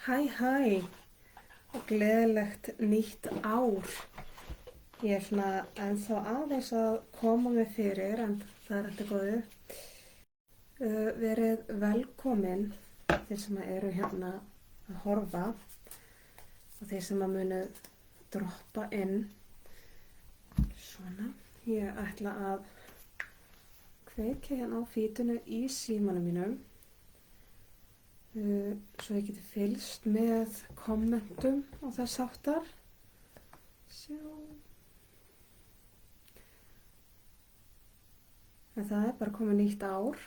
Hæ og gleðilegt nýtt ár. Ég svona ennþá aðeins að koma mig fyrir en það alltaf góðu. Verið velkomin þeir sem eru hérna að horfa og þeir sem munu droppa inn. Svona, ég ætla að kveikja hérna á fítinu í símanum mínum. Svo ég geti fylgst með kommentum og þess háttar. Sjá. En það bara komið nýtt ár.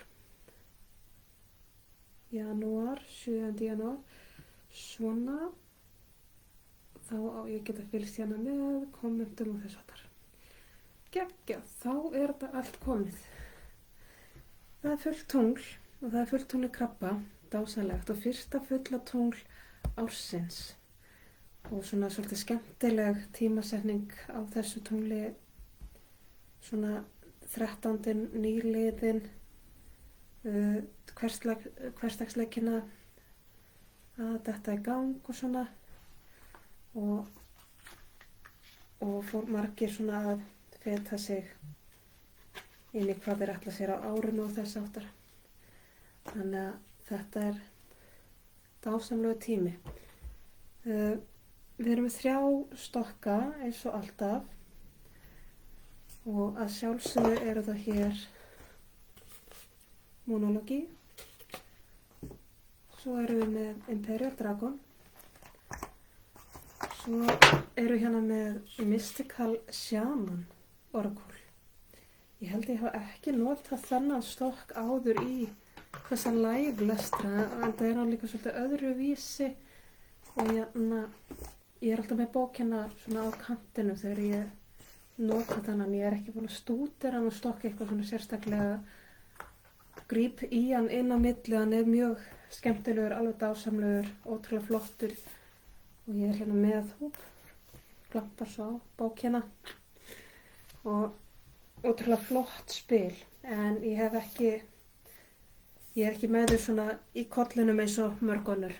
Janúar, 7. janúar. Svona. Þá á ég geta fylgst hérna með kommentum og þess háttar. Geggjað, þá þetta allt komið. Það fullt tungl og það fullt tungli krabba. Dásanlegt og fyrsta fulla tungl ársins og svona svolítið skemmtileg tímasetning á þessu tungli, svona 13. nýliðin, hversdagsleikina að detta í gang og svona og fór margir svona að feta sig inn í hvað þeir ætla sér á árinu og þess áttar. Þannig að þetta dásamlegu tími. Við erum með 3 stokka eins og alltaf og að sjálfsögðu eru það hér Monology. Svo erum við með Imperial Dragon. Svo eru hérna með Mystical Shaman Oracle. Ég held ég hafa ekki notað þennan stokk áður í þessa live-lestra, en það hann líka svolítið öðruvísi og ég alltaf með bókina svona á kantinu þegar ég nota þennan. Ég ekki búin að stúdera hann og stokka eitthvað svona sérstaklega, gríp í hann inn á milli. Hann mjög skemmtilegur, alveg dásamlegur, ótrúlega flottur og ég hérna með glampar svo á bókina og ótrúlega flott spil, en ég er ekki með þau svona í kollinum eins og mörg önnur.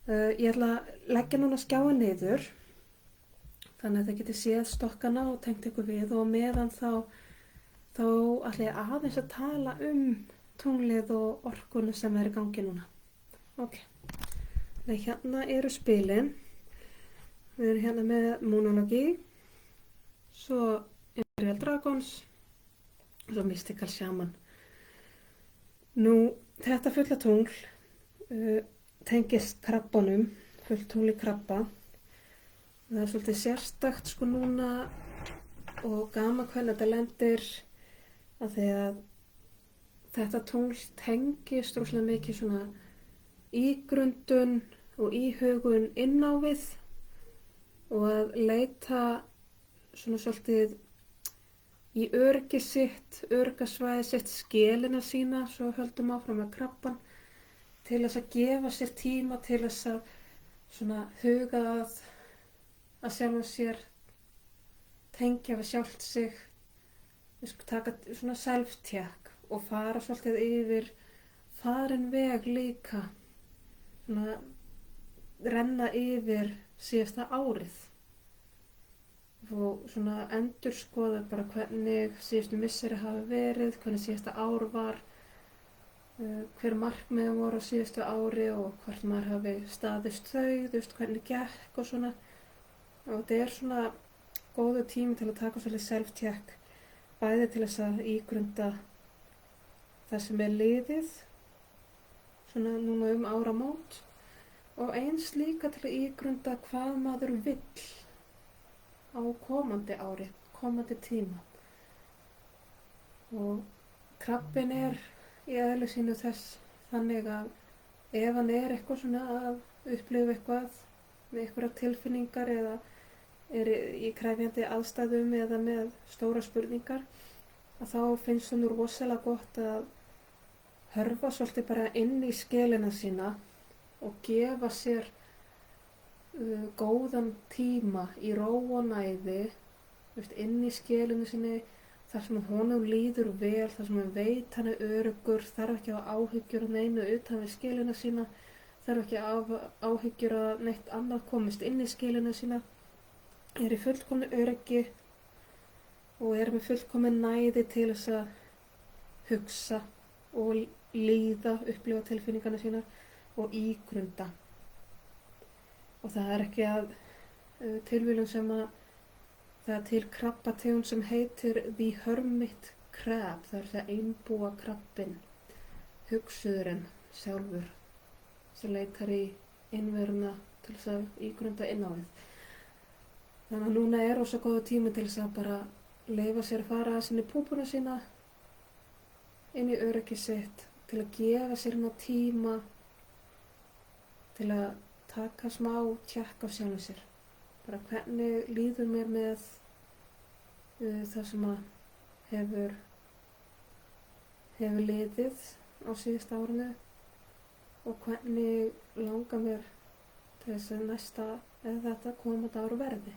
Ég ætla að leggja núna skjáin niður þannig að þið getið séð stokkana og tengt ykkur við, og meðan þá ætla ég aðeins að tala tunglið og orkunu sem í gangi núna. Ok, þegar hérna eru spilin. Við erum hérna með Monology, svo Imperial Dragons og svo Mystical Shaman. Nú, þetta fulla tungl tengist krabbanum, fullt tungli krabba. Það svolítið sérstakt sko núna og gaman hvernig þetta lendir, að því að þetta tungl tengist rosalega mikið svona ígrundun og íhugun inn á við og að leita svona svolítið í öryggi sitt, öryggasvæði sitt, skelina sína, svo höldum áfram með krabban, til þess að gefa sér tíma til þess að svona huga að sjálfa sér, tengja við sjálft sig, taka svona self-check og fara svolítið yfir farin veg líka, svona renna yfir síðasta árið. Og svona endurskoða bara hvernig síðustu misseri hafa verið, hvernig síðasta ár var, hver markmiðin voru á síðustu ári og hvort maður hafi staðist þau, hvernig gekk og svona. Og þetta svona góður tími til að taka svolítið self-check, bæði til þess að ígrunda það sem liðið, svona núna áramót, og eins líka til að ígrunda hvað maður vill á komandi ári, komandi tíma. Og krabbin í eðli sínu þess þannig að ef hann eitthvað svona að upplifa eitthvað með einhverjar tilfinningar eða í krefjandi aðstæðum eða með stóra spurningar, að þá finnst hann rosalega gott að hörfa svolítið bara inn í skelina sína og gefa sér góðan tíma í ró og næði, inn í skelinu sinni, þar sem honum líður vel, þar sem hann veit hann öruggur, þarf ekki að hafa áhyggjur af neinu utan við skelina sína, þarf ekki áhyggjur að neitt annað komist inn í skilina sína, er í fullkomnu öryggi og er með fullkomin næði til þess að hugsa og líða, upplifa tilfinningarna sínar og ígrunda. Og það er ekki að tilviljun sem að það er til krabbategund sem heitir The Hermit Crab, það er það einbúa krabbinn, hugsuðurinn sjálfur sem leitar í innveruna til þess að ígrunda inn á við. Þannig að núna er ósa góða tími til þess að bara leyfa sér að fara að sinni púpuna sína inn í öryggi sitt, til að gefa sér tíma til að taka smá tjekk á sjálfum sér. Bara hvernig líður mér með það sem að hefur liðið á síðasta árinu og hvernig langar mér til þess að næsta eða þetta komandi áru verði.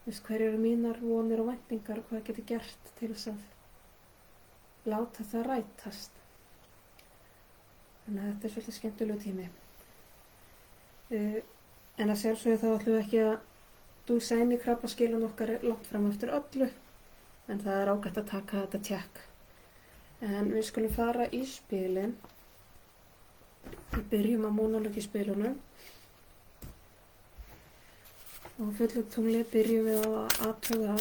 Hverjar eru mínar vonir og væntingar og hvað getur gert til þess að láta það rætast. Þannig að þetta er svolítið skemmtilegu tími. En að sjálfsögðu þá ætlum við ekki að dúsa inn í krabbaskilun okkar langt fram eftir öllu, en það er ágætt að taka þetta tjekk. En við skulum fara í spilin. Við byrjum á Monology-spilunum. Og fullu tungli byrjum við á að athuga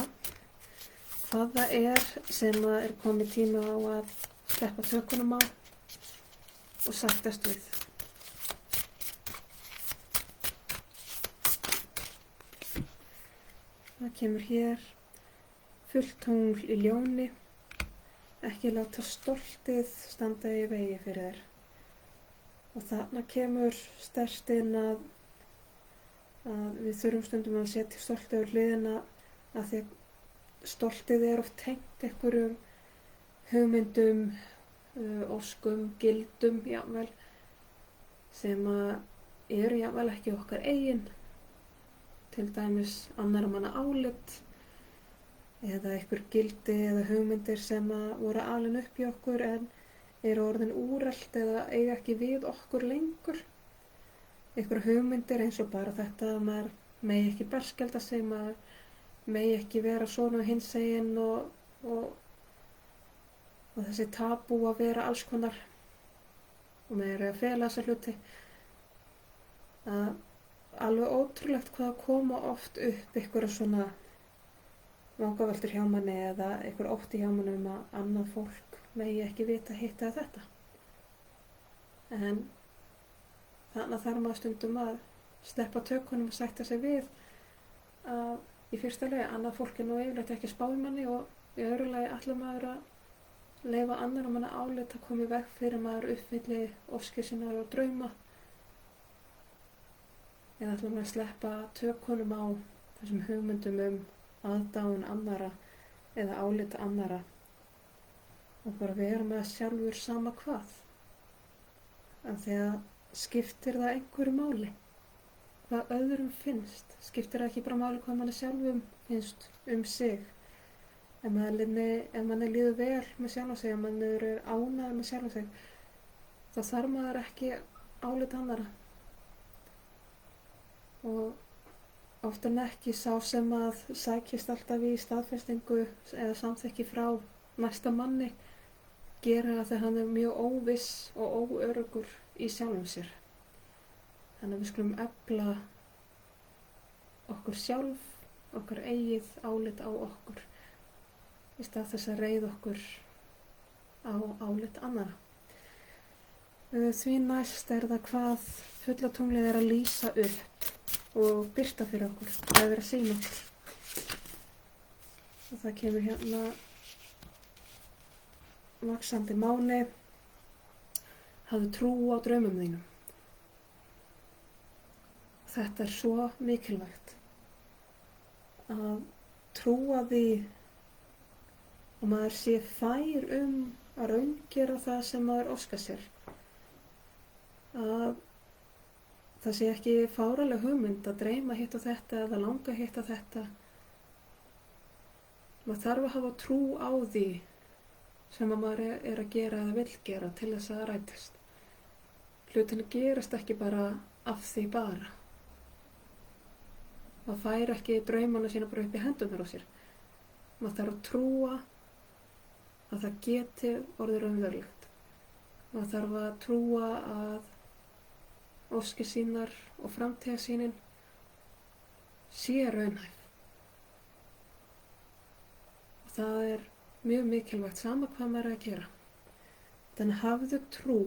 hvað það er sem er komið tími á að sleppa tökunum á og sættast við. Það kemur hér fullt tungl í ljóni, ekki láta stoltið standa í vegi fyrir þér. Og þarna kemur sterkt inn að við þurfum stundum að setja stoltið á hliðina, að því að stoltið er oft tengt einhverjum hugmyndum, óskum, gildum jafnvel, sem eru jafnvel ekki okkar eigin, til dæmis annarra manna álit eða einhver gildi eða hugmyndir sem voru alin upp í okkur en eru orðin úrelt eða eiga ekki við okkur lengur. Einhver hugmyndir eins og bara þetta að maður megi ekki berskjalda sig, maður megi ekki vera svona hinsegin og þessi tabú að vera alls konar og maður er að fela þessa hluti. Alveg ótrúlegt hvað koma oft upp einhverja svona vangaveltur hjá manni eða einhver ótti hjá manni að annað fólk megi ekki vita hitt eða þetta. En þannig þarf maður stundum að sleppa tökunum og sætta sig við að í fyrsta lagi annað fólk er nú yfirleitt ekki að spá í manni og í öðru lagi ætlar maður að leyfa annar manna álit að koma í veg fyrir maður uppfylli óskir sínar og drauma. Eða ætlar maður að sleppa tökunum á þessum hugmyndum aðdáun annara eða álita annara og bara vera með sjálfur sama hvað. Af því að skiptir það einhverju máli? Hvað öðrum finnst? Skiptir það ekki bara máli hvað manni sjálfum finnst sig? Ef manni líður vel með sjálfa sig, ef manni er ánægður með sjálfa sig, þá þarf maður ekki álita annara. Og oftar en ekki sá sem að sækist alltaf í staðfestingu eða samþykki frá næsta manni gera það þegar hann er mjög óviss og óöruggur í sjálfum sér. Þannig að við skulum efla okkur sjálf, okkar eigið álit á okkur, í stað þess að reiða okkur á álit annara. Því næst er það hvað fulla tunglið er að lýsa upp og birta fyrir okkur, það er að sýna okkur. Og það kemur hérna vaxandi máni, hafðu trú á draumum þínum. Þetta er svo mikilvægt að trúa því og maður sé fær að raungera það sem maður óskar sér. Að það sé ekki fáraleg hugmynd að dreyma hitt og þetta eða langa hitt og þetta. Maður þarf að hafa trú á því sem að maður er að gera eða vill gera til þess að rætast. Hlutinni gerast ekki bara af því bara. Maður fær ekki draumana sína bara upp í hendurnar á sér. Maður þarf að trúa að það geti orðið raunverulegt. Maður þarf að trúa að óskir sínar og framtíðarsýnin sé raunhæf. Og það er mjög mikilvægt sama hvað maður er að gera. Þannig hafðu trú,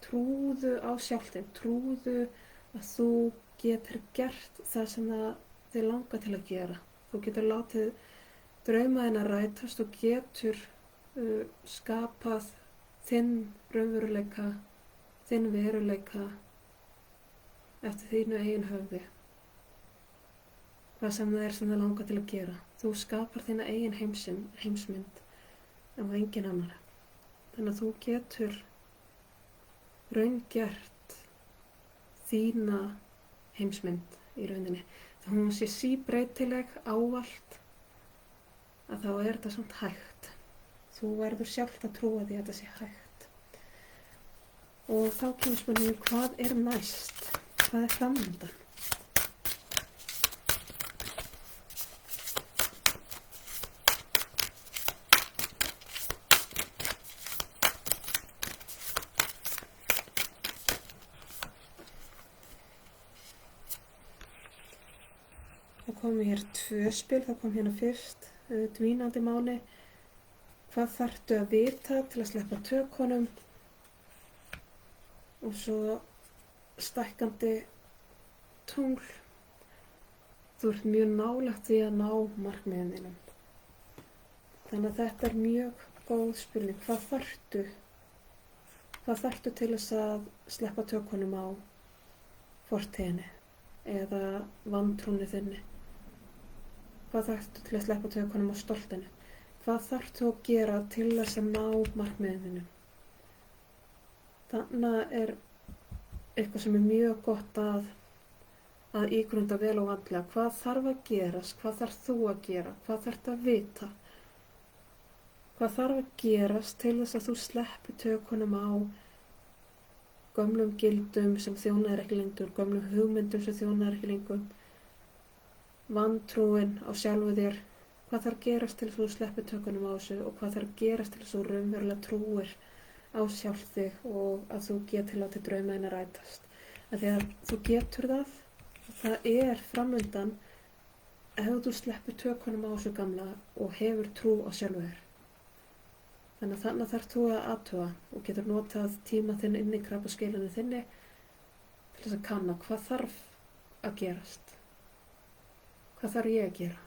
trúðu á sjálfþig, trúðu að þú getur gert það sem þig langar til að gera. Þú getur látið drauma þína rætast og getur skapað þinn raunveruleika, þinn veruleika eftir þínu eigin höfði. Hvað sem það er sem þig langar til að gera. Þú skapar þína eigin heimsmynd af engin annar. Þannig að þú getur raungert þína heimsmynd í rauninni. Þá hún sé síbreytileg ávallt að þá er þetta samt hægt. Þú verður sjálft að trúa því að þetta sé hægt. Og þá kemur spurningin, hvað er næst? Hvað er framundan? Það komu hér 2 spil, það kom hérna fyrst, dvínandi máni. Hvað þarftu að vita til að sleppa tökunum? Og svo stækkandi tungl. Þú ert mjög nálægt því að ná markmiðum þínum. Þannig að þetta er mjög góð spurning. Hvað þarftu? Hvað þarftu til þess að sleppa tökunum á fortíðinni eða vantrúnni þinni? Hvað þarftu til að sleppa tökunum á stoltinu? Hvað þarftu að gera til þess að ná markmiðinu? Þannig er eitthvað sem er mjög gott að ígrunda vel og vandlega. Hvað þarf að gerast? Hvað þarf þú að gera? Hvað þarftu að vita? Hvað þarf að gerast til þess að þú sleppi tökunum á gömlum gildum sem þjónar ekki lengur, gömlum hugmyndum sem þjónar ekki lengur, vantrúin á sjálfu þér? Hvað þarf að gerast til þess að þú sleppi tökunum á þessu og hvað þarf að gerast til þess að þú raunverulega trúir á sjálf þig og að þú getur látið drauma þína rætast. Af því að þú getur það er framundan ef þú sleppir tökunum á þessu gamla og hefur trú á sjálfu þér. Þannig þarf þú að athuga og getur notað tíma þinn inn í krabbaskeilinni þinni til þess að kanna hvað þarf að gerast. Hvað þarf ég að gera?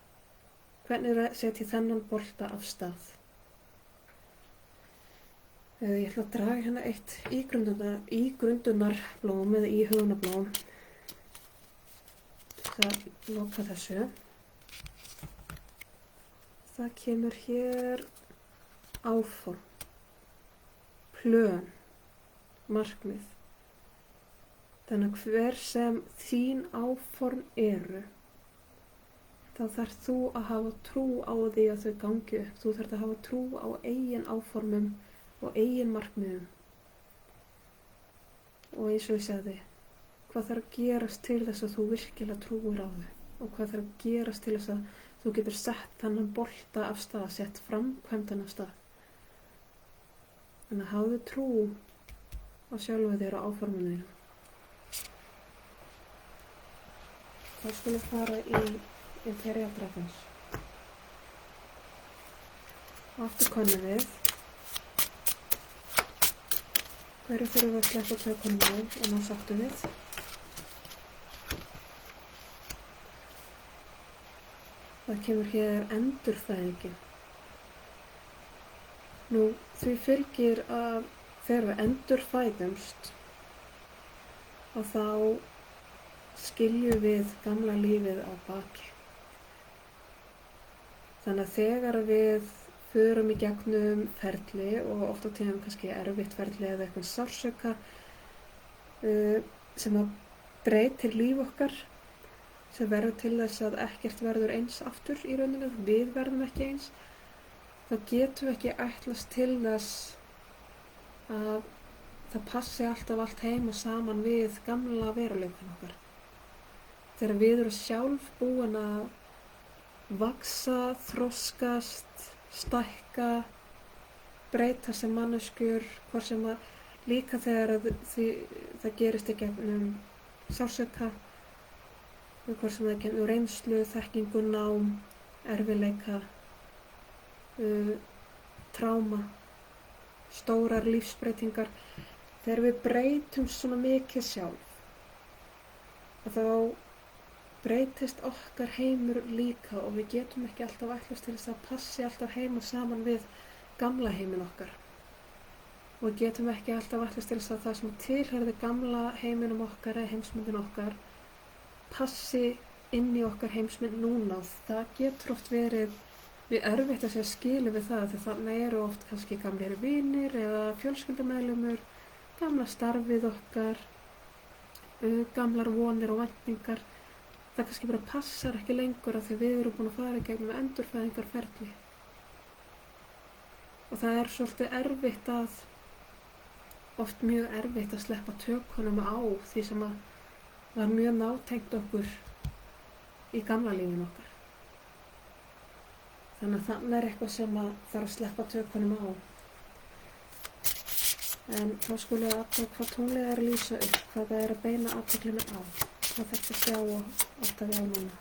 Hvernig setja þennan bolta af stað? Ég ætla að draga hérna eitt ígrundunarblóm eða íhugunarblóm. Það loka þessu. Það kemur hér áform, plön, markmið. Þannig að hver sem þín áform eru, þá þarf þú að hafa trú á því að þau gangi upp. Þú þarf að hafa trú á eigin áformum og eigin markmiðum. Og eins og ég sagði, hvað þarf að gerast til þess að þú virkilega trúir á þau? Og hvað þarf að gerast til þess að þú getur sett þennan bolta af stað, sett framkvæmdan af stað? Þannig að hafðu trú á sjálfu þér og áformum þínum. Þá skulum við fara í Interior Dragons. Aftur könnum við. Hverju þurfum við að sleppa tökunum á og ná sáttum við? Það kemur hér endurfæðingin. Nú, því fylgir að þegar við endurfæðumst og þá skiljum við gamla lífið á baki. Þannig að þegar við förum í gegnum ferli og oft á tíðum kannski erfitt ferli eða eitthvað sársauka sem að breytir líf okkar, sem verður til þess að ekkert verður eins aftur í rauninu, við verðum ekki eins, þá getum við ekki ætlast til þess að það passi alltaf allt heim og saman við gamla veruleikann okkar. Þegar við erum sjálf búin að vaxa, þroskast, stækka, breyta sem manneskjur, hvort sem að líka þegar það gerist í gegnum sársauka, hvort sem það gegnum reynslu, þekkingu, nám, erfiðleika, tráma, stórar lífsbreytingar. Þegar við breytum svona mikið sjálf, þá breytist okkar heimur líka og við getum ekki alltaf ætlast til þess að passi alltaf heim og saman við gamla heiminn okkar. Og við getum ekki alltaf ætlast til þess að það sem tilheyrir gamla heiminum okkar eða heimsmyndin okkar passi inn í okkar heimsmynd núna. Það getur oft verið mjög erfitt að segja skilu við það, því þannig eru oft kannski gamlir vinir eða fjölskyldumeðlimur, gamla starfið okkar, gamlar vonir og væntingar. Það kannski bara passar ekki lengur af því við erum búin að fara í gegnum endurfæðingarferli. Og það er svolítið erfitt oft mjög erfitt að sleppa tökunum á því sem var mjög nátengt okkur í gamla lífinu okkar. Þannig að þannig er eitthvað sem þarf að sleppa tökunum á. En þá skulum við athuga hvað tónlega er að lýsa upp, hvað það er að beina athyglina á. Það þarf að sjá og átta við á núna.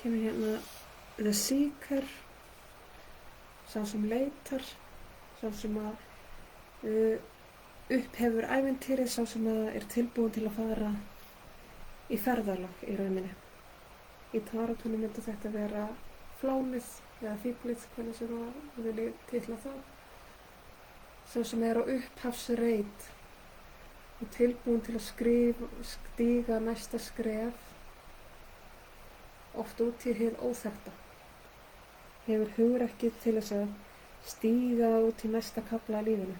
Kemur hérna The Seeker, sá sem leitar, sá sem upphefur ævintýrið, sá sem er tilbúin til að fara í ferðalag í rauninni. Í tarotunum myndi þetta vera flánið eða fíflið, hvernig sem það vilji titla það. Sá sem er á upphafsreit og tilbúin til að stíga næsta skref, oft út í hið óþekkta. Hefur hugrekkið til þess að stíga út í næsta kafla í lífinu.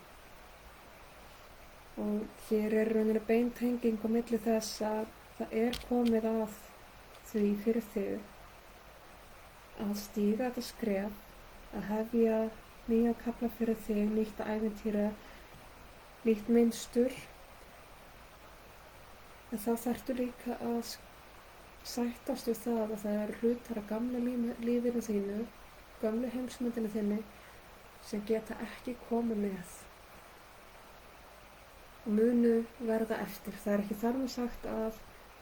Og hér er rauninni beintenging á milli þess að það er komið að því fyrir þig að stíga þetta skref, að hefja nýja kafla fyrir þig, nýtt ævintýri, nýtt mynstur. En þá þarftu líka að sættast við það að það eru hlutar af gamla lífinu þínu, gömlu heimsmyndinu þinni, sem geta ekki komið með og munu verða eftir. Það er ekki þar með sagt að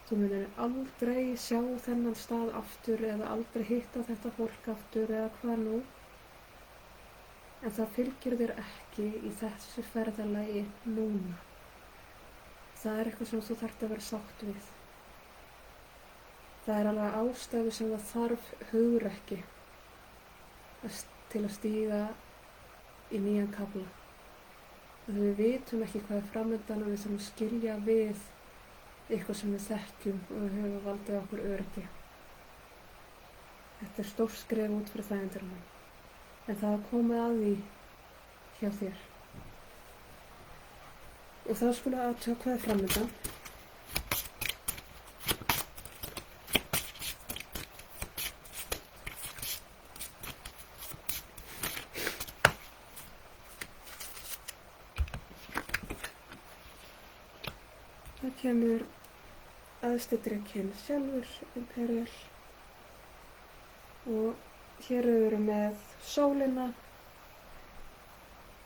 þú munir aldrei sjá þennan stað aftur eða aldrei hitta þetta fólk aftur eða hvað nú, en það fylgir þér ekki í þessu ferðalagi núna. Það er eitthvað sem þú þarft að vera sátt við. Það er alveg ástæðu sem það þarf hugrekki til að stíga í nýjan kafla. Við vitum ekki hvað er framundan og við þurfum að skilja við eitthvað sem við þekkjum og við höfum valdið okkur öryggi. Þetta er stórt skref út fyrir þægindurinn, en það er komið að því hjá þér. Og þá skulum við athuga hvað er framundan. Það kemur æðsti drekinn sjálfur, Imperial, og hér eru við með sólina,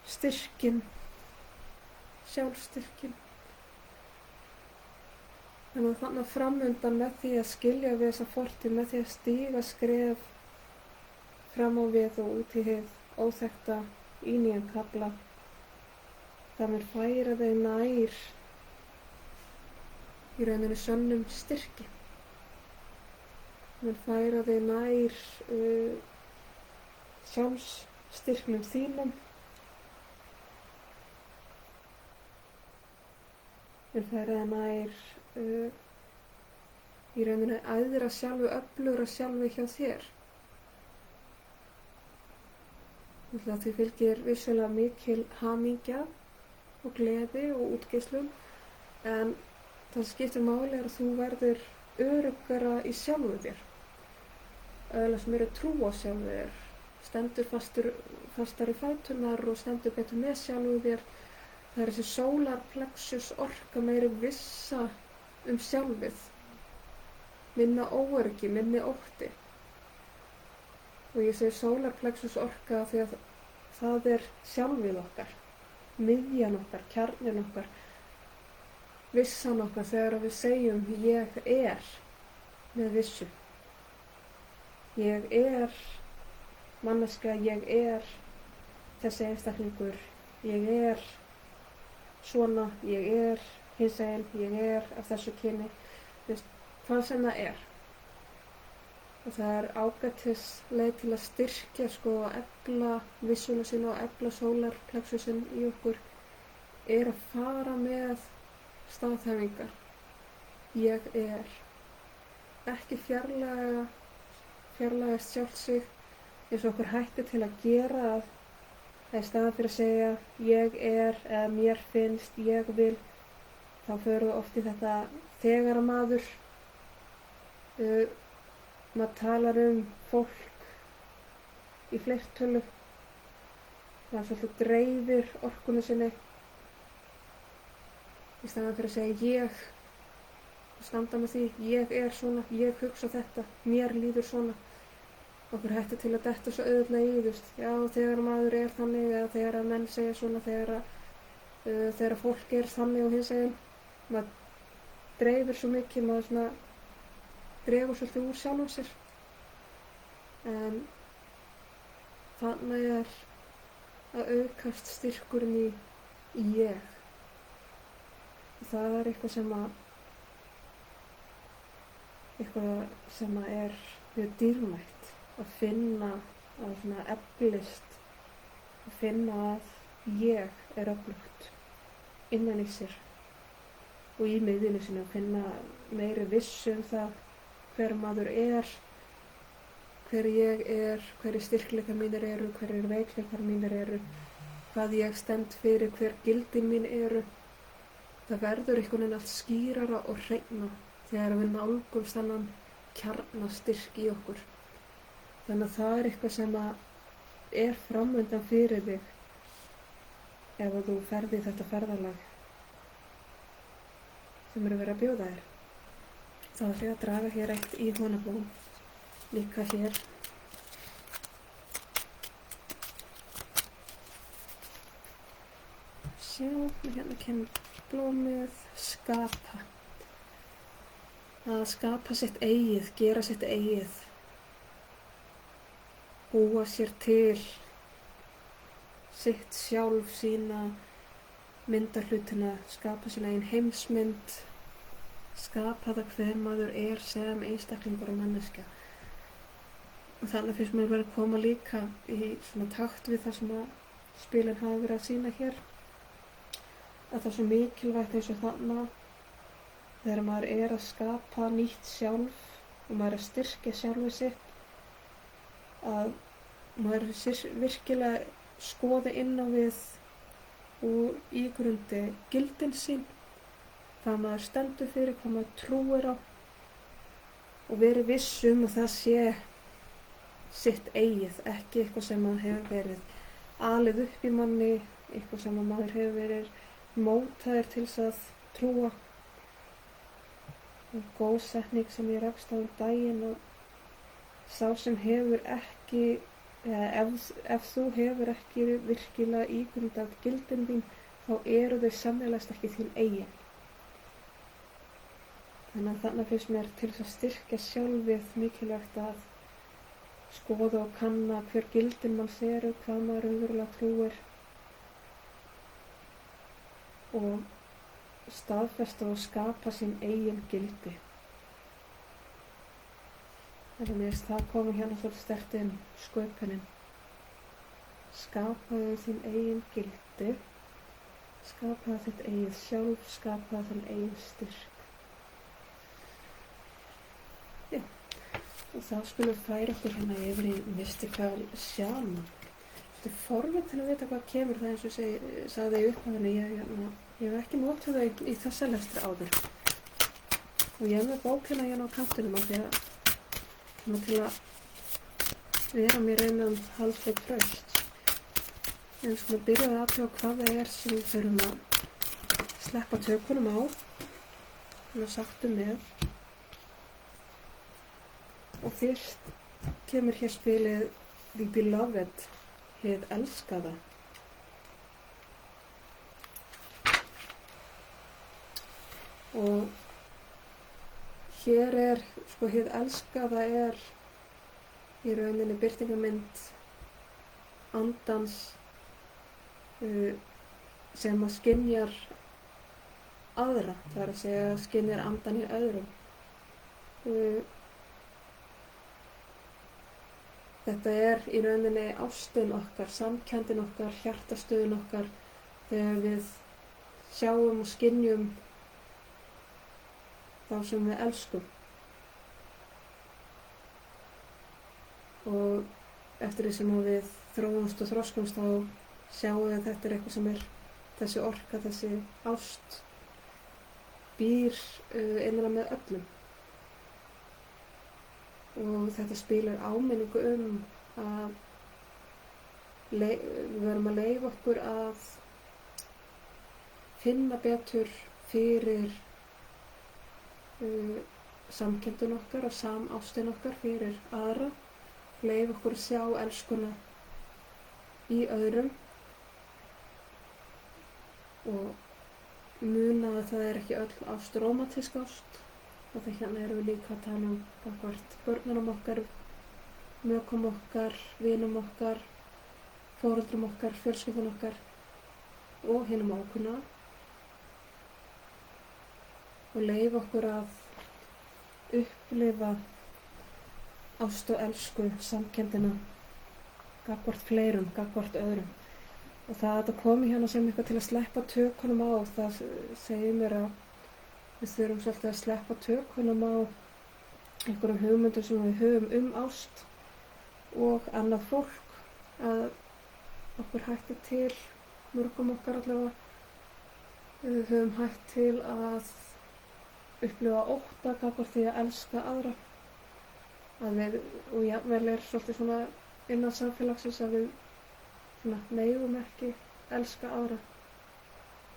styrkinn, sjálfstyrkinn. Þannig að þarna framundan með því að skilja við þessa fortíð, með því að stíga skref fram á við og út í hið óþekkta í nýjan kafla, það mun færa þau nær í rauninni sönnum styrki. Það mun færa þau nær sjálfsstyrknum þínum. Það mun færa þau nær í rauninni æðra sjálfu, öflugra sjálfu hjá þér. Því fylgir vissulega mikil hamingja og gleði og útgeislun, en það sem skiptir máli að þú verður öruggara í sjálfu þér, öðlast meiri trú á sjálfu þér, stendur fastar í fæturnar og stendur betur með sjálfu þér. Það er þessi sólarplexus orka, meiri vissa sjálfið, minna óöryggi, minni ótti. Og ég segi sólarplexus orka því að það er sjálfið okkar, miðjan okkar, kjarnin okkar, vissan okkar þegar við segjum ég er með vissu. Ég er manneskja, ég er þessi einstaklingur, ég er svona, ég er hinsegin, ég er af þessu kyni, hvað sem það er. Og það er ágætis leið til að styrkja og efla vissuna sína og efla sólarplexusin í okkur, er að fara með staðhæfingar. Ég er. Ekki fjarlægast sjálft sig eins og okkur hætti til að gera, að í staðan fyrir að segja ég er eða mér finnst, ég vil, þá förum við oft í þetta þegar að maður talar fólk í fleirtölu, það svolítið dreifir orkunni sinni í staðan fyrir að segja ég og standa með því, ég er svona, ég hugsa þetta, mér líður svona. Okkur hætti til að detta svo auðvitað í, já, þegar maður er þannig, eða þegar að menn segja svona, þegar fólk er þannig og hinsegin, maður dreifir svo mikið, maður svona dregur svolítið úr sjálfum sér. En þannig er að aukast styrkurinn í ég. Það er eitthvað sem er mjög dýrmætt að finna, að svona eflist, að finna að ég er öflugt innan í sér og í miðjunni sinni, að finna meiri vissu það hver maður er, hver ég er, hverjir styrkleikar mínir eru, hverjir veikleikar mínir eru, hvað ég stend fyrir, hver gildin mín eru. Það verður einhvern veginn allt skýrara og hreinna þegar við nálgumst þennan kjarnastyrk í okkur. Þannig að það er eitthvað sem er framöndan fyrir þig ef þú ferð í þetta ferðalag sem eru verið að bjóða þér. Þá ætlum ég að draga hér eitt í hjónablóm, líka hér. Sjá, hérna kemur blómið, skapa. Að skapa sitt eigið, gera sitt eigið, búa sér til sitt sjálf, sína myndahlutina, skapa sína eigin heimsmynd, skapa það hver maður er sem einstaklingur og manneskja. Og þannig finnst mér verið að koma líka í svona takt við það sem að spilin hafa verið að sýna hér, að það er svo mikilvægt eins og þannig þegar maður er að skapa nýtt sjálf og maður er að styrkja sjálfu sitt, að maður virkilega skoði inn á við og ígrundi gildin sín, hvað maður stendur fyrir, hvað maður trúir á, og verið viss að það sé sitt eigið, ekki eitthvað sem maður hefur verið alið upp í manni, eitthvað sem maður hefur verið mótaður til þess að trúa. Og góð setning sem ég rakst á daginn, og sá sem hefur ekki, ef þú hefur ekki virkilega ígrundað gildin þín, þá eru þau sannarlegast ekki þín eigin. Þannig finnst mér til þess að styrkja sjálfið mikilvægt að skoða og kanna hver gildin manns eru, hvað maður raunverulega trúir, og staðfesta og skapa sín eigin gildi. Þannig að það komi hérna svolítið sterkt inn sköpunin. Skapaðu þín eigin gildi, skapaðu þitt eigið sjálf, skapaðu þinn eigin styrk. Já, og þá skulum færa okkur hérna yfir í Mystical Shaman. svolítið forvitin að vita hvað kemur það eins og sagði í upphafinu. Ég hef ekki notað þau í þessa lestri áður. Og ég hef með bókina hérna á kantinum af því að til að vera mér innan haldið traust. En við skulum byrja að athuga hvað það er sem við þurfum að sleppa tökunum á. Þannig að sagtu með. Og fyrst kemur hér spilið The Beloved, hið elskaða. Og hér er, hið elskaða er í rauninni birtingarmynd andans sem að skynjar aðra, það er að segja skynjar andan í öðrum. Þetta er í rauninni ástin okkar, samkenndin okkar, hjartastöðin okkar þegar við sjáum og skynjum þá sem við elskum. Og eftir því sem við þróumst og þroskumst þá sjáum við að þetta er eitthvað sem er þessi orka, þessi ást býr innra með öllum. Og þetta spilar áminningu að við verðum að leyfa okkur að finna betur fyrir samkenndin okkar og samástin okkar fyrir aðra, leyfa okkur að sjá elskuna í öðrum og muna að það er ekki öll ást rómantísk ást. Og þegar hérna erum við líka að tala gagnvart börnunum okkar, mökum okkar, vinum okkar, foreldrum okkar, fjölskyldum okkar og hinum ákunna. Og leyfa okkur að upplifa ást og elsku, samkenndina, gagnvart fleirum, gagnvart öðrum. Og það að þetta komi hérna sem eitthvað til að sleppa tökunum á, það segir mér að við þurfum svolítið að sleppa tökunum á einhverjum hugmyndum sem við höfum ást og annað fólk, að okkur hættir til, mörgum okkar allavega, við höfum hætt til að upplifa ótta gagnvart því að elska aðra. Og jafnvel er svolítið svona innan samfélagsins að við megum ekki elska aðra.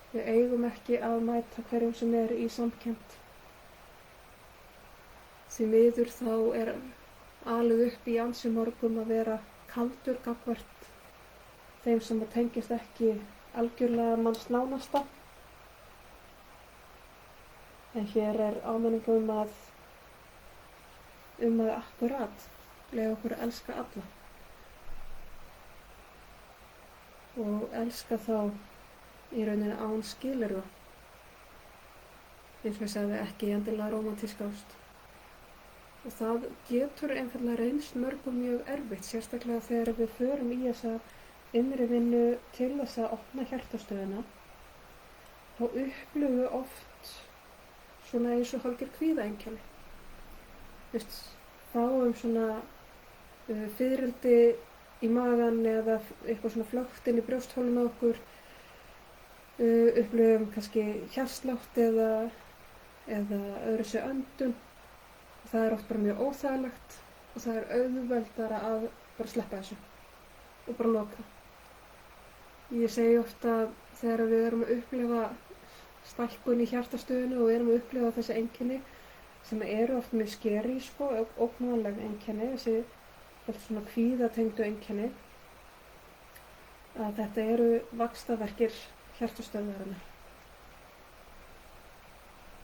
Við eigum ekki að mæta hverjum sem er í samkennd. Því miður þá er alið upp í ansi mörgum að vera kaldur gagnvart þeim sem tengist ekki algjörlega manns nánasta. En hér er áminning að akkurat leyfa okkur að elska alla. Og elska þá í rauninni án skilyrða. Eins og ég sagði, ekki endilega rómantísk ást. Og það getur einfaldlega reynst mörgum mjög erfitt, sérstaklega þegar við förum í þessa innri vinnu til þess að opna hjartastöðina. Þá upplifum við oft svona eins og hálfgerð kvíðaeinkenni. Fáum svona fiðrildi í magann eða eitthvað svona flökt inn í brjósthólinu á okkur. Upplifum kannski hjartslátt eða öðru sig öndun. Það er oft bara mjög óþægilegt og það er auðveldara að bara sleppa þessu og bara loka. Ég segi ofta þegar við erum að upplifa stækkun í hjartastöðinu og erum að upplifa þessi einkenni sem eru oft mjög skeri, ógnvænleg einkenni, þessi svona kvíðatengdu einkenni, að þetta eru vaxtarverkir hjartastöðvarinnar.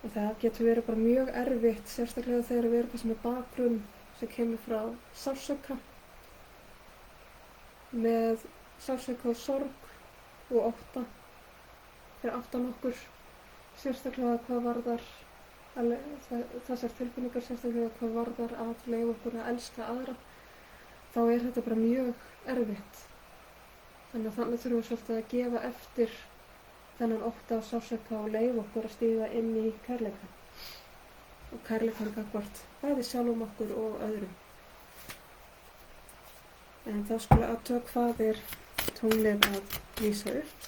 Og það getur verið bara mjög erfitt, sérstaklega þegar við erum kannski með bakgrunn sem kemur frá sársauka, með sársauka og sorg og ótta fyrir aftan okkur, sérstaklega hvað varðar þessar tilfinningar, sérstaklega hvað varðar að leyfa okkur að elska aðra, þá er þetta bara mjög erfitt. Þannig að þannig þurfum við svolítið að gefa eftir þennan ótta og sársauka og leyfa okkur að stíga inn í kærleikann. Og kærleikann gagnvart bæði sjálfum okkur og öðrum. En þá skulle athuga hvað er tunglið að lýsa upp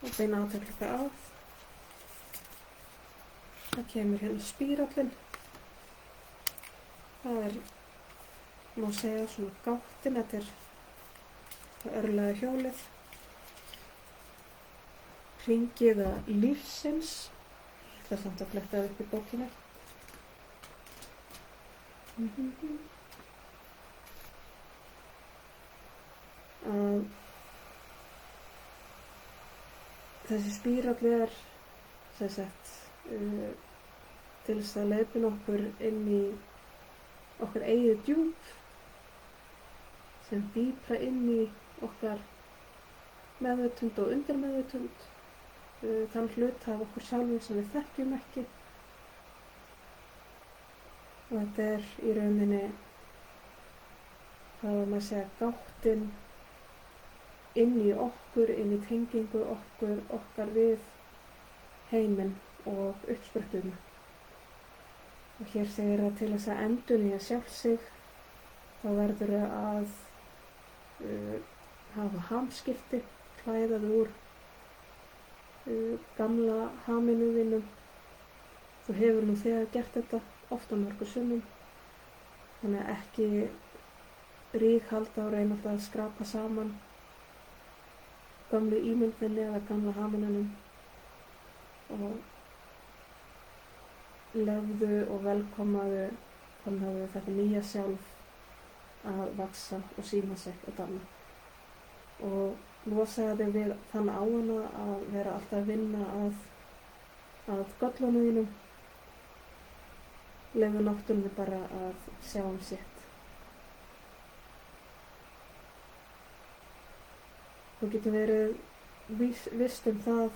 og beina athygli það að. Það kemur hérna spírallinn. Það má segja svona gáttin, þetta það örlaga hjólið. Hringiða lífsins. Ég ætla samt að fletta upp í bókina. Þessi spírall sem sagt, til þess að leiðbeina okkur inn í okkar eigið djúp, sem dýpra inn í okkar meðvitund og undirmeðvitund, þann hluta af okkur sjálfum sem við þekkjum ekki. Og þetta í rauninni, hvað var maður að segja, gáttin inn í okkur, inn í tengingu okkar við heiminn og uppspretuna. Og hér segir það til þess að endurnýja sjálf sig, þá verður að hafa hamskipti, klæða þig úr gamla haminu þínum. Þú hefur nú þegar gert þetta oft á mörgum sinnum, þannig að ekki ríghalda og reyna alltaf að skrapa saman gamlu ímyndinni eða gamla haminunum, og lefðu og velkomaðu þetta nýja sjálf að vaksa og sýna sig og dana. Og losaðu þig við þann áhana að vera alltaf að vinna að göllunum þínum. Leyfðu náttúrunni bara að sjá sitt. Þú getur verið viss það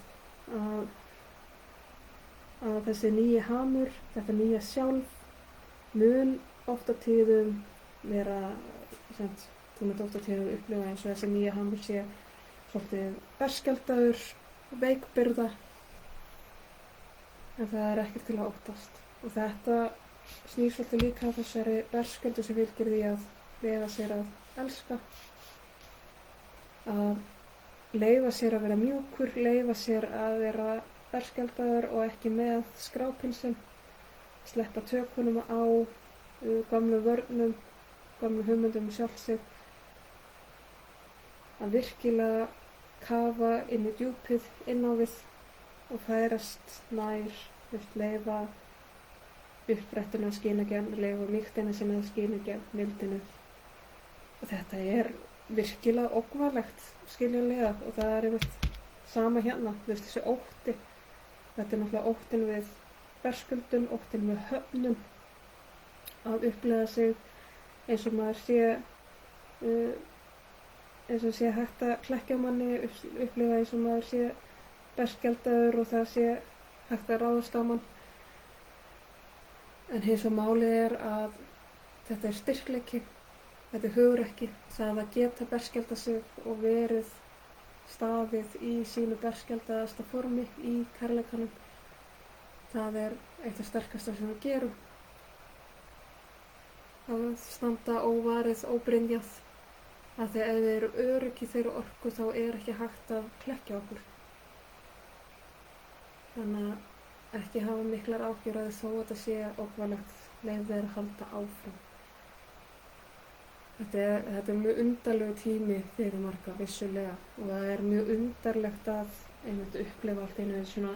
að þessi nýji hamur, þetta nýja sjálf, mun oft á tíðum vera, þú munt oft á tíðum upplifa eins og þessi nýja hamur sé svolítið berskjaldaður, veikburða, en það er ekkert til að óttast. Og þetta snýr svolítið líka að þessari berskjöldu sem fylgir því að leyfa sér að elska, að leyfa sér að vera mjúkur, leyfa sér að vera berskjaldaður og ekki með skrápilsinn, sleppa tökunum á gamlu vörnum, gamlu hugmyndum sjálf sig, að virkilega kafa inn í djúpið, inn á við og færast nær, leyfa upprættinu að skína gegn, leyfa mýktina sinni að skína gegn mildinu. Og þetta virkilega ógnvænlegt, skiljanlega, og það einmitt sama hérna, þessi ótti. Þetta náttúrulega óttin við berskjöldun, óttin við höfnun, að upplega sig eins og maður sé hægt að klekkja manni, upplega eins og maður sé berskjaldaður og það sé hægt að ráðast á mann. En hins vegar málið að þetta styrkleiki, þetta hugrekki, það að geta berskjaldað sig og verið staðið í sínu berskjaldaðasta formi í kærleikanum. Það eitt af sterkasta sem við gerum. Að standa óvarið, óbrynjað. Af því ef við erum örugg í þeirra orku þá ekki hægt að klekkja okkur. Þannig að ekki hafa miklar áhyggjur að þó að þetta sé ógnvænlegt, leyfa þeir að halda áfram. Þetta er mjög undarlegu tími fyrir marga, vissulega, og það mjög undarlegt að upplifa allt einu svona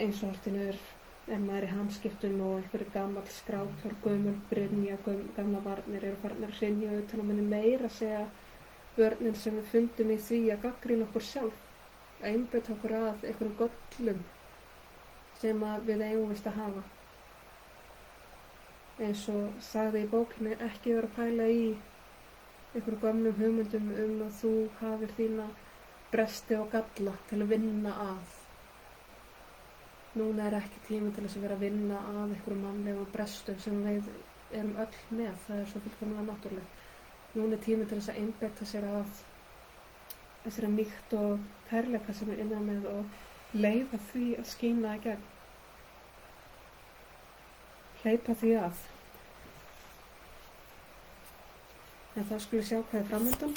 eins og allt einu ef maður í hamskiptum og einhverju gamall skrátor, gömul brynja, gamla varnir eru farnir að hrynja utan á manni, meira að segja vörnin sem við fundum í því að gagnrýna okkur sjálf, að einbeita okkur að einhverjum göllum sem við eigum víst að hafa. Eins og sagði í bókinni, ekki vera að pæla í einhverjum gömlum hugmyndum að þú hafir þína bresti og galla til að vinna að. Núna ekki tími til þess að vera að vinna að einhverjum mannlegum brestum sem við erum öll með, það svo fullkomlega náttúrulegt. Núna tími til þess að einbeita sér að þessari mýkt og kærleika sem innan með og leyfa því að skína í gegn. Hleypa því að. En þá skulum sjá hvað framundan.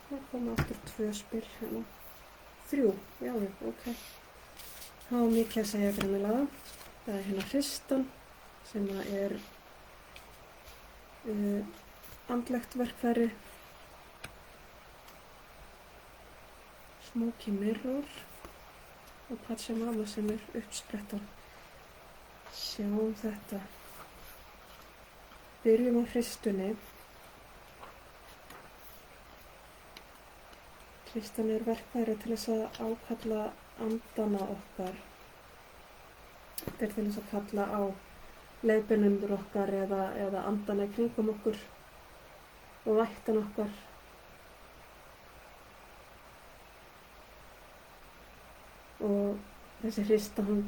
Það koma aftur 2 spil hérna. 3, já, ok. Það var mikið að segja greinilega. Það hérna hristan sem er andlegt verkfæri. Smoky Mirror og Pachamama sem uppsprettan. Sjáum þetta. Byrjum á hristunni. Hristan verkfæri til þess að ákalla andana okkar. Þetta til þess að kalla á leiðbeinendur okkar eða andana í kringum okkur og vættan okkar. Og þessi hrista hún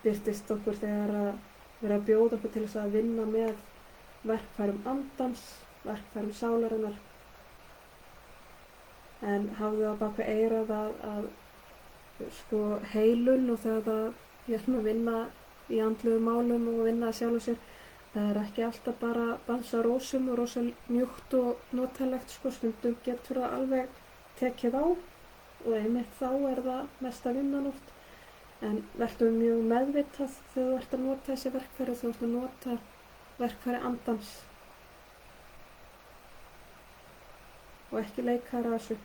birtist okkur þegar að vera að bjóða okkur til þess að vinna með verkfærum andans, verkfærum sálarinnar. En hafðu á bak við eyrað að heilun og þegar það vinna í andlegu málum og vinna að sjálfu sér, það er ekki alltaf bara dansa rósum og rosa mjúkt og notalegt, stundum getur það alveg tekið á og einmitt þá er það mesta vinnan oft. En vertu mjög meðvitað þegar þú ert að nota þessi verkfæri, þú ert að nota verkfæri andans og ekki leikara þessu.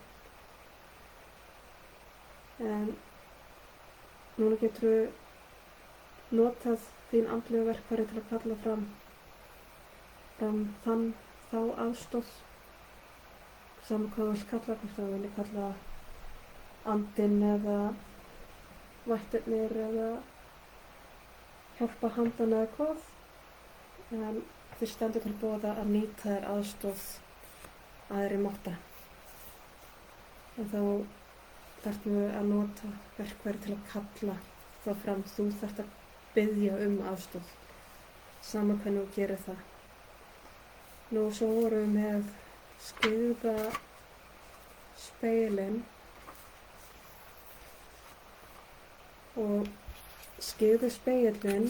En núna getur þú notað þín andlegu verkfæri til að kalla fram þá aðstoð, sama hvað þú vilt kalla, hvort þú vilji kalla andinn eða vættirnir eða hjálpa handan eða hvað. En þér stendur til boða að nýta þér aðstoð aðri máta. En þá þarftu að nota verkfæri til að kalla það fram. Þú þarft að biðja aðstoð, sama hvernig þú gerir það. Nú svo vorum við með skyggðaspegilinn og skyggðaspegillinn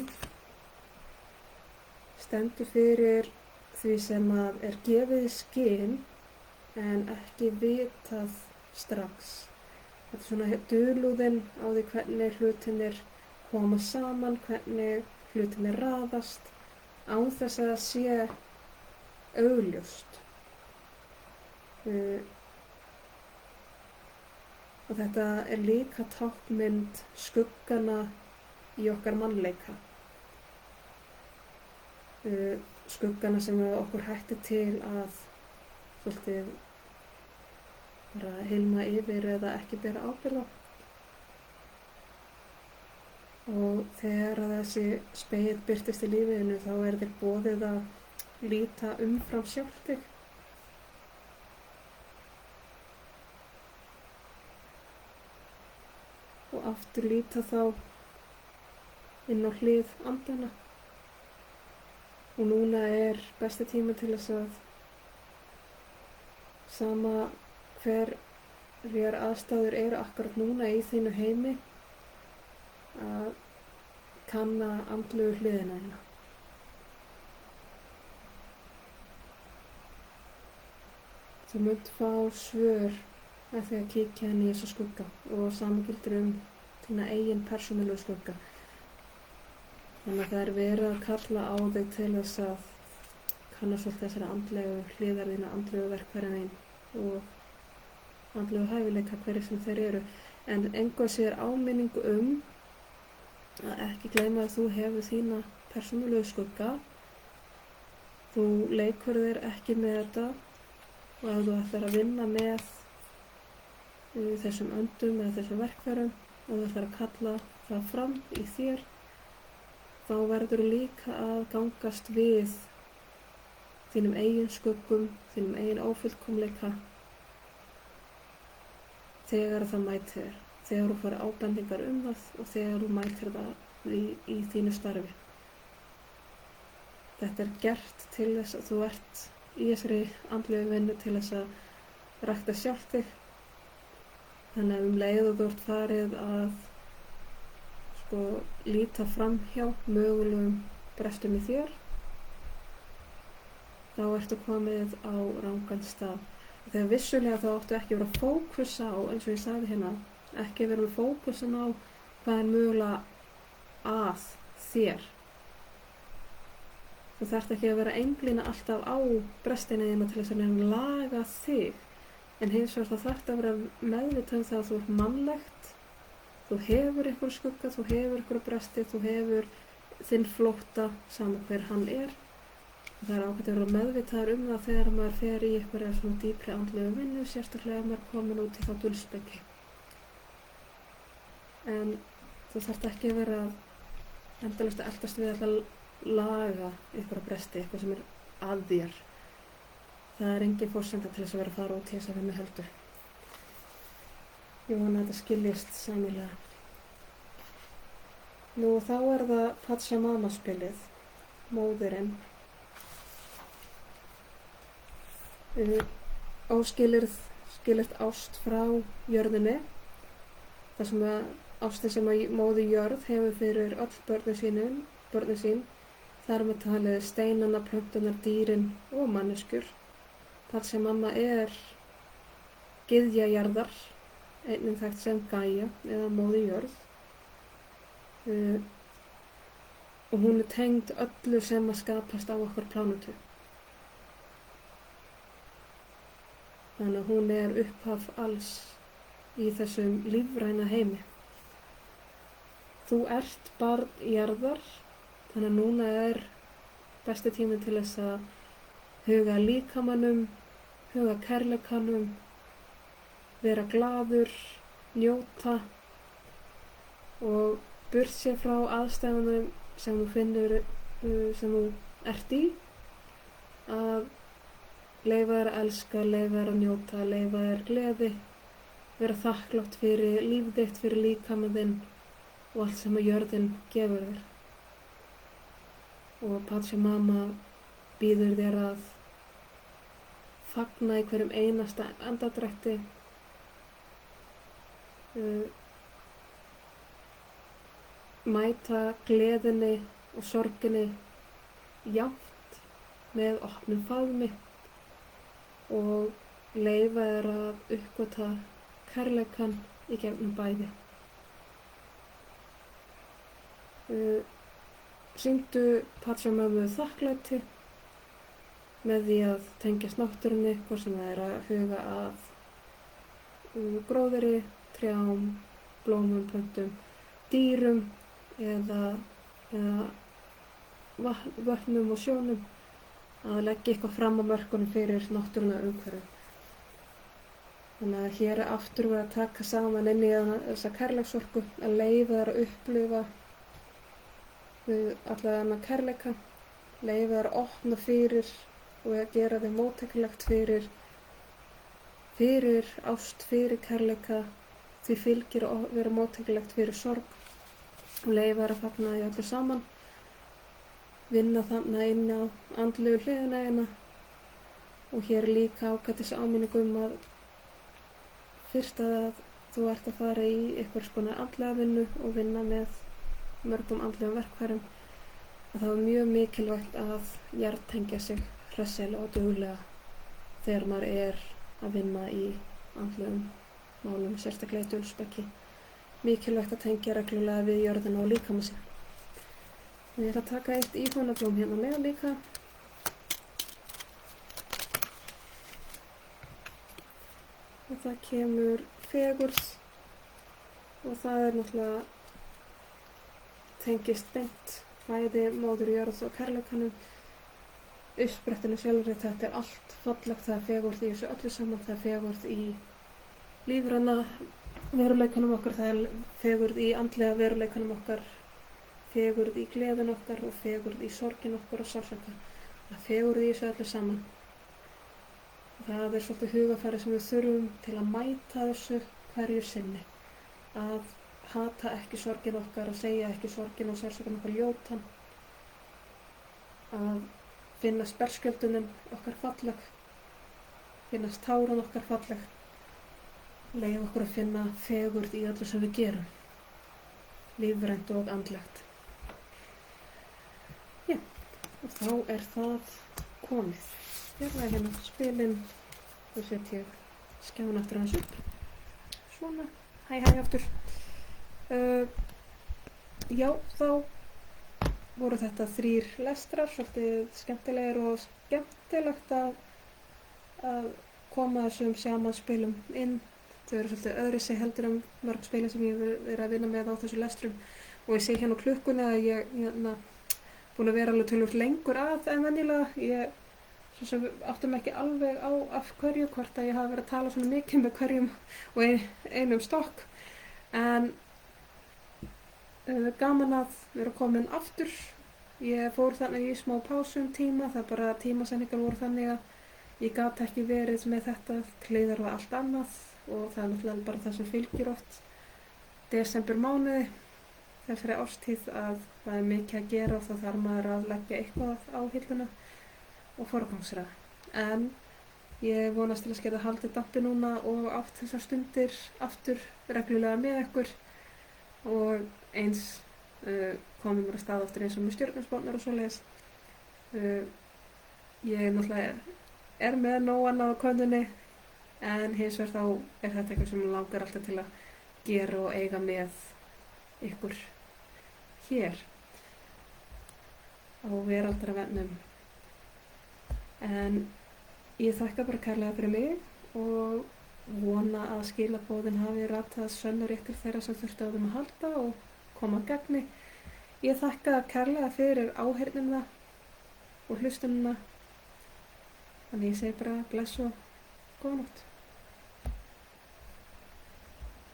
stendur fyrir því sem er gefið í skyn en ekki vitað strax. Þetta er svona dulúðin á því hvernig hlutinir koma saman, hvernig hlutinir raðast, án þess að það sé augljóst. Og þetta er líka táknmynd skuggana í okkar mannleika. Skuggana sem okkur hættir til að svolítið bara hilma yfir eða ekki bera ábyrgð á. Og þegar þessi spegill birtist í lífinu þá er þér boðið að líta umfram sjálft þig. Og aftur líta þá inn á hlið andana. Og núna er besti tími til þess að sama hverjar aðstæður eru akkurat núna í þínu heimi að kanna andlegu hliðina þína. Þú munt fá svör með því að kíkja inn í þessa skugga og sama gildir þína eigin persónulegu skugga. Þannig að það er verið að kalla á þig til þess að kanna svolítið þessari andlegu hliðar þína, andlegu verkfærin þín og andlegu hæfileika hverju sem þeir eru. En engu að sér áminningu að ekki gleyma að þú hefur þína persónulegu skugga. Þú leikur þér ekki með þetta og ef þú ætlar að vinna með þessum öndum eða þessum verkfærum og þú ætlar að kalla það fram í þér, þá verður líka að gangast við þínum eigin skuggum, þínum eigin ófullkomleika þegar það mætir þér, þegar þú fær ábendingar það og þegar þú mætir það í þínu starfi. Þetta er gert til þess að þú ert í þessari andlegu vinnu til þess að rækta sjálft þig. Þannig að leið og þú ert farið að líta fram hjá mögulegum brestum í þér, þá ertu komið á rangan stað. Þegar vissulega þá áttu ekki að vera fókus á, eins og ég sagði hérna, ekki vera með fókusin á hvað er mögulega að þér. Þú þarft ekki að vera einblína alltaf á brestina þína til þess að laga þig, en hins vegar þá þarft að vera meðvitað það að þú ert mannlegt, þú hefur einhver skugga, þú hefur einhver bresti, þú hefur þinn flótta saman hver hann er. Það er ágætt að vera meðvitaður það þegar maður fer í eitthvað svona dýpri andlegu vinnu, sérstaklega ef maður er komin út í þá dulspeki. En þú þarft ekki að vera endalaust að eltast við að laga einhverja bresti, eitthvað sem er að þér. Það er engin forsenda til þess að vera að fara út í þessa vinnu heldur. Ég vona að þetta skiljist sæmilega. Nú þá er það Pachamama spilið, móðirinn. Óskilyrt ást frá jörðinni, þar sem að ástin sem að móðir jörð hefur fyrir öll börnin sín, þar með talið steinana, plöntunar, dýrin og manneskjur. Pachamama er gyðja jarðar, einnig þekkt sem Gaia eða móðir jörð, og hún er tengd öllu sem að skapast á okkar plánetu. Þannig að hún er upphaf alls í þessum lífræna heimi. Þú ert barn jarðar, þannig að núna er besti tíminn til þess að huga líkamanum, huga kærleikanum, vera glaður, njóta og burt sér frá aðstæðunum sem þú finnur, sem þú ert í, að leyfa þér að elska, leyfa þér að njóta, leyfa þér gleði, vera þakklátt fyrir líf þitt, fyrir líkamann þinn og allt sem að jörðin gefur þér. Og Pachamama býður þér að fagna í hverjum einasta andardrætti, mæta gleðinni og sorginni jafnt með opnum faðmi og leyfa þér að uppgötva kærleikann í gegnum bæði. Sýndu Pachamama þakklæti með því að tengjast náttúrunni, hvort sem það er að huga að gróðri, trjám, blómum, plöntum, dýrum eða vötnum og sjónum, að leggja eitthvað fram á mörkunum fyrir náttúruna umhverfið. Þannig að hér er aftur verið að taka saman inn í þessa kærleiksorku, að leyfa þér að upplifa alla þennan kærleika, leyfa þér að opna fyrir og að gera þig móttækilegt fyrir ást, fyrir kærleika, því fylgir að vera móttækilegt fyrir sorg og leyfa þér að fagna því öllu saman. Vinna þarna inn á andlegu hliðina hérna og hér er líka ágætis áminning að fyrst að þú ert að fara í einhvers konar andlega vinnu og vinna með mörgum andlegum verkfærum, að það er mjög mikilvægt að jarðtengja sig hressilega og duglega þegar maður er að vinna í andlegum málum, sérstaklega í dulspeki. Mikilvægt að tengja reglulega við jörðina og líkama sig. Ég ætla að taka eitt íhugunarblóm hérna með líka. Og það kemur fegurð og það er náttúrulega tengist beint bæði móður jörð og kærleikanum. Uppsprettinu sjálfri, þetta er allt fallegt, það er fegurð í þessu öllu saman, það er fegurð í lífræna veruleikanum okkar, það er fegurð í andlega veruleikanum okkar, fegurð í gleðin okkar og fegurð í sorgin okkar og sársauka. Það er fegurð í þessu öllu saman. Það er svolítið hugafæri sem við þurfum til að mæta þessu hverju sinni. Að hata ekki sorgin okkar, að segja ekki sorgin og sársaukan okkar ljótan. Að finnast berskjöldunin okkar falleg, finnast táran okkar falleg. Leyfa okkur að finna fegurð í öllu sem við gerum. Lífrænt og andlegt. Já, þá er það komið. Hérna spilin og set ég skjáin aftur hans upp. Svona, hæ aftur. Já, þá voru þetta 3 lestrar, svolítið skemmtilegir og skemmtilegt að koma þessum sjamanspilum inn. Þau eru svolítið öðruvísi heldur mörg spilin sem ég hef verið að vinna með á þessu lestrum. Og ég sé hérna á klukkunni að ég búin að vera alveg tölvöld lengur en venjulega. Ég svo sem áttum ekki alveg á af hverju, hvort að ég hafi verið að tala svona mikið með hverjum og einum stokk. En gaman að vera komin aftur. Ég fór þannig í smá pásum tíma, það bara tímasendingar voru þannig að ég gat ekki verið með þetta hliðar og allt annað og það er náttúrulega bara það sem fylgir oft desember mánuði þessari árstíð að það er mikið að gera og þá þarf maður að leggja eitthvað á hilluna og forgangsraða. En ég vonast til að geta haldið dampi núna og átt þessar stundir aftur reglulega með ykkur og eins komum mér að stað aftur eins og með stjörnusbónar og svoleiðis. Ég náttúrulega er með nóg annað á könnunni en hins vegar þá er þetta eitthvað sem ég langar alltaf til að gera og eiga með ykkur hér á veraldarvefnum. En ég þakka bara kærlega fyrir mig og vona að skilaboðin hafi ratað sönn og réttir þeirra sem þurftu á þeim að halda og koma að gagni. Ég þakka kærlega fyrir áheyrnina og hlustunina. Þannig ég segi bara bless og góða nótt.